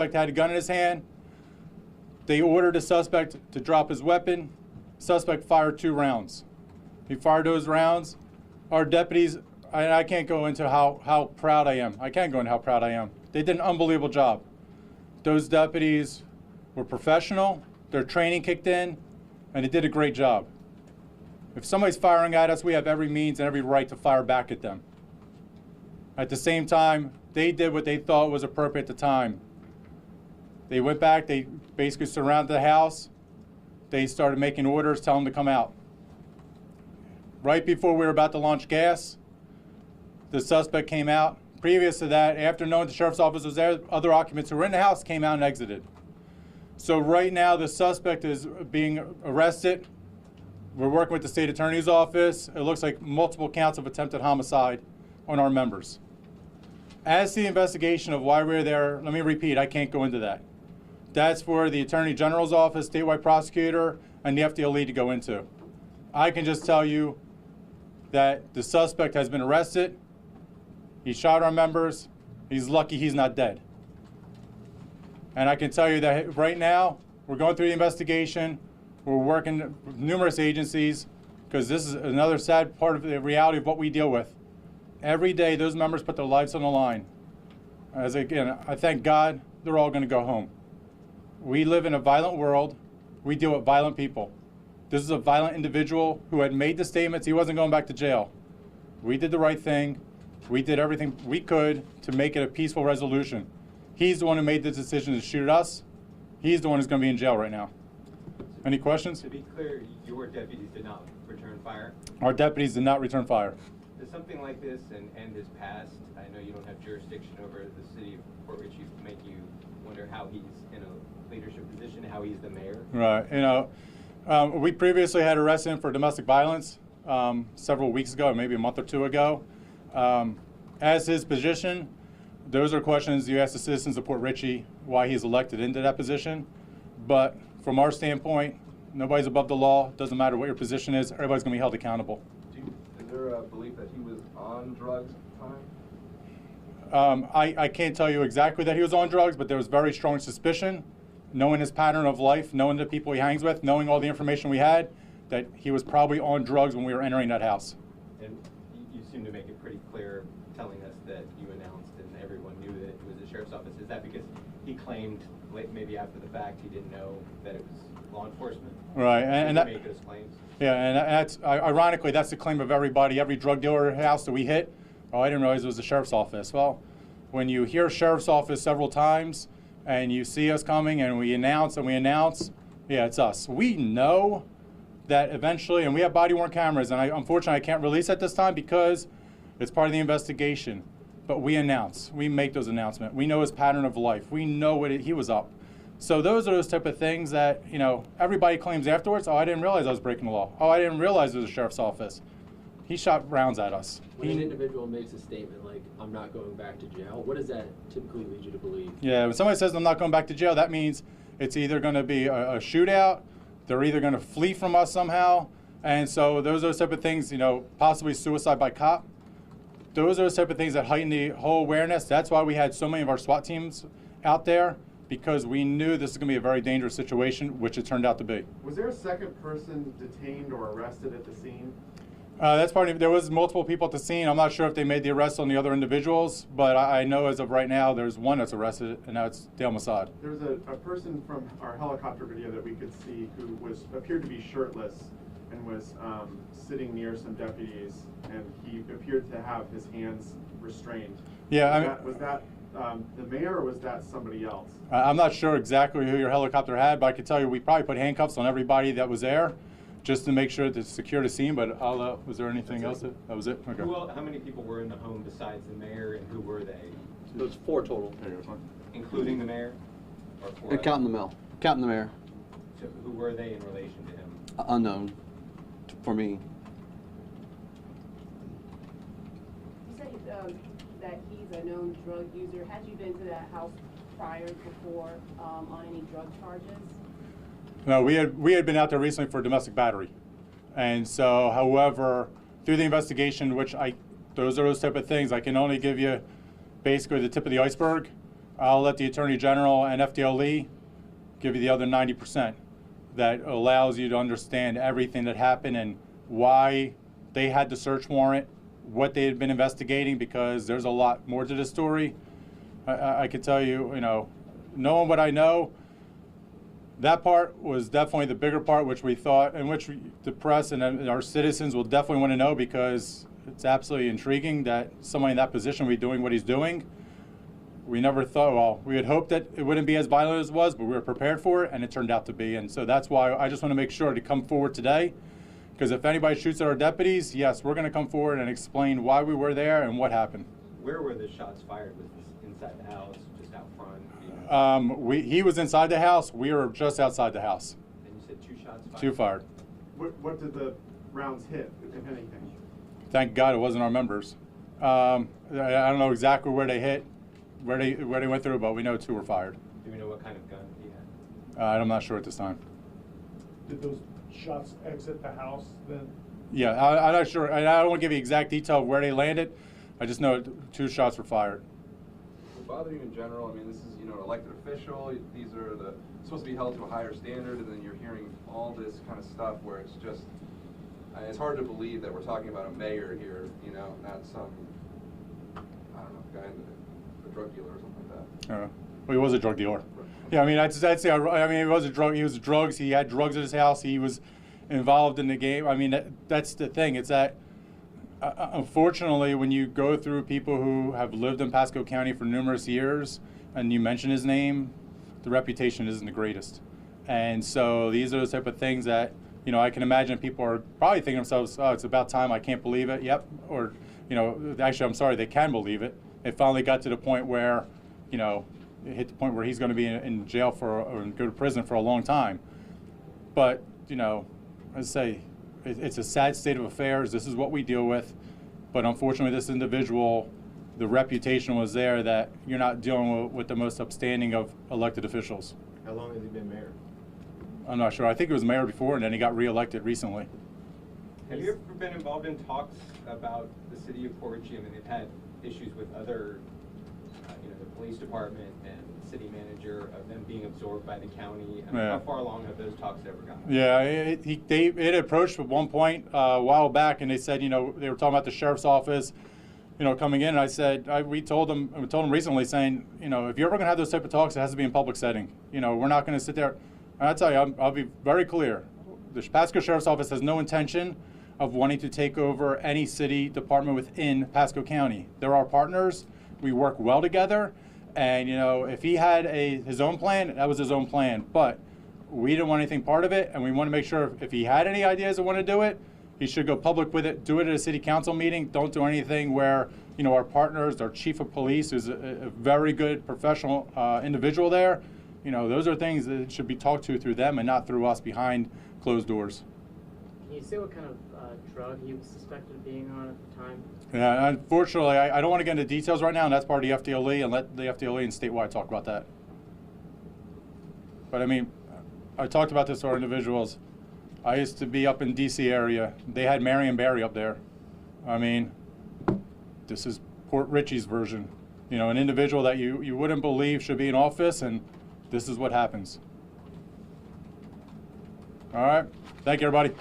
suspect had a gun in his hand. They ordered the suspect to drop his weapon. Suspect fired 2 rounds. He fired those rounds. Our deputies, I can't go into how proud I am. I can't go into how proud I am. They did an unbelievable job. Those deputies were professional, their training kicked in, and they did a great job. If somebody's firing at us, we have every means and every right to fire back at them. At the same time, they did what they thought was appropriate at the time. They went back, they basically surrounded the house. They started making orders, telling them to come out. Right before we were about to launch gas, the suspect came out. Previous to that, after knowing the sheriff's office was there, other occupants who were in the house came out and exited. So right now, the suspect is being arrested. We're working with the state attorney's office. It looks like multiple counts of attempted homicide on our members. As to the investigation of why we're there, let me repeat, I can't go into that. That's for the Attorney General's office, statewide prosecutor, and the FDLE to go into. I can just tell you that the suspect has been arrested. He shot our members. He's lucky he's not dead. And I can tell you that right now, we're going through the investigation. We're working with numerous agencies, because this is another sad part of the reality of what we deal with. Every day, those members put their lives on the line. As again, I thank God they're all going to go home. We live in a violent world. We deal with violent people. This is a violent individual who had made the statements he wasn't going back to jail. We did the right thing. We did everything we could to make it a peaceful resolution. He's the one who made the decision to shoot at us. He's the one who's going to be in jail right now. Any questions? To be clear, your deputies did not return fire? Our deputies did not return fire. Does something like this and his past, I know you don't have jurisdiction over the city of Port Richey, make you wonder how he's in a leadership position, how he's the mayor? Right. You know, we previously had arrested him for domestic violence several weeks ago, maybe a month or 2 ago. As his position, those are questions you ask the citizens of Port Richey why he's elected into that position. But from our standpoint, nobody's above the law. Doesn't matter what your position is. Everybody's going to be held accountable. Is there a belief that he was on drugs at the time? I can't tell you exactly that he was on drugs, but there was very strong suspicion, knowing his pattern of life, knowing the people he hangs with, knowing all the information we had, that he was probably on drugs when we were entering that house. And you seem to make it pretty clear, telling us that you announced and everyone knew that it was the sheriff's office. Is that because he claimed, maybe after the fact, he didn't know that it was law enforcement? Right, and that, make those claims? Yeah, and that's ironically, that's the claim of everybody, every drug dealer house that we hit. Oh, I didn't realize it was the sheriff's office. Well, when you hear sheriff's office several times and you see us coming and we announce, yeah, it's us. We know that eventually, and we have body-worn cameras, and unfortunately I can't release at this time because it's part of the investigation. But we announce, we make those announcements. We know his pattern of life. We know what he was up. So those are those type of things that, you know, everybody claims afterwards, oh, I didn't realize I was breaking the law. Oh, I didn't realize it was a sheriff's office. He shot rounds at us. When an individual makes a statement like, I'm not going back to jail, what does that typically lead you to believe? Yeah, when somebody says I'm not going back to jail, that means it's either going to be a shootout, they're either going to flee from us somehow, and so those are those type of things, you know, possibly suicide by cop. Those are those type of things that heighten the whole awareness. That's why we had so many of our SWAT teams out there, because we knew this is going to be a very dangerous situation, which it turned out to be. Was there a second person detained or arrested at the scene? That's part of it. There was multiple people at the scene. I'm not sure if they made the arrest on the other individuals, but I know as of right now, there's one that's arrested, and now it's Dale Mossad. There's a person from our helicopter video that we could see who appeared to be shirtless and was sitting near some deputies, and he appeared to have his hands restrained. Yeah, Was that the mayor, or was that somebody else? I'm not sure exactly who your helicopter had, but I can tell you we probably put handcuffs on everybody that was there, just to make sure to secure the scene. But was there anything else? That was it? Okay. How many people were in the home besides the mayor, and who were they? It was 4 total. Including the mayor? Or Counting the mayor. So who were they in relation to him? Unknown for me. You said that he's a known drug user. Had you been to that house prior before on any drug charges? No, we had been out there recently for domestic battery, and so, however, through the investigation, which those are those type of things, I can only give you basically the tip of the iceberg. I'll let the Attorney General and FDLE give you the other 90%. That allows you to understand everything that happened and why they had the search warrant, what they had been investigating, because there's a lot more to this story. I could tell you, knowing what I know, that part was definitely the bigger part, which we thought, and which the press and our citizens will definitely want to know, because it's absolutely intriguing that somebody in that position would be doing what he's doing. We never thought, well, we had hoped that it wouldn't be as violent as it was, but we were prepared for it, and it turned out to be. And so that's why I just want to make sure to come forward today, because if anybody shoots at our deputies, yes, we're going to come forward and explain why we were there and what happened. Where were the shots fired? Was this inside the house, just out front? You know? He was inside the house. We were just outside the house. And you said 2 shots fired? 2 fired. What did the rounds hit, if anything? Thank God it wasn't our members. I don't know exactly where they hit, where they went through, but we know 2 were fired. Do we know what kind of gun he had? I'm not sure at this time. Did those shots exit the house then? Yeah, I'm not sure. I don't want to give you exact detail of where they landed. I just know 2 shots were fired. Does it bother you in general? I mean, this is, an elected official. These are supposed to be held to a higher standard, and then you're hearing all this kind of stuff where it's just, it's hard to believe that we're talking about a mayor here, not some, I don't know, guy, a drug dealer or something like that. Well, he was a drug dealer. Yeah, I mean, I'd say, he was a drug. He was drugs. He had drugs at his house. He was involved in the game. I mean, that's the thing. It's that, unfortunately, when you go through people who have lived in Pasco County for numerous years, and you mention his name, the reputation isn't the greatest. And so these are the type of things that, I can imagine people are probably thinking to themselves, oh, it's about time. I can't believe it. Yep. Or, actually, I'm sorry, they can believe it. It finally got to the point where, it hit the point where he's going to be in jail or go to prison for a long time. But, as I say, it's a sad state of affairs. This is what we deal with. But unfortunately, this individual, the reputation was there that you're not dealing with the most upstanding of elected officials. How long has he been mayor? I'm not sure. I think he was mayor before, and then he got reelected recently. Have you ever been involved in talks about the city of Port Richey? I mean, they've had issues with other, the police department and city manager of them being absorbed by the county. I mean, Yeah. How far along have those talks ever gone? Yeah, it approached at one point a while back, and they said, they were talking about the sheriff's office, coming in. And I said, we told them recently, saying, if you're ever going to have those type of talks, it has to be in public setting. We're not going to sit there. And I tell you, I'll be very clear. The Pasco Sheriff's Office has no intention of wanting to take over any city department within Pasco County. They're our partners. We work well together. And, if he had his own plan, that was his own plan. But we didn't want anything part of it, and we want to make sure if he had any ideas and want to do it, he should go public with it, do it at a city council meeting. Don't do anything where, our partners, our chief of police, who's a very good professional individual there, those are things that should be talked to through them and not through us behind closed doors. Can you say what kind of drug he was suspected of being on at the time? Yeah, unfortunately, I don't want to get into details right now, and that's part of the FDLE, and let the FDLE and statewide talk about that. But I mean, I talked about this to our individuals. I used to be up in DC area. They had Marion Barry up there. I mean, this is Port Richey's version. An individual that you wouldn't believe should be in office, and this is what happens. All right. Thank you, everybody.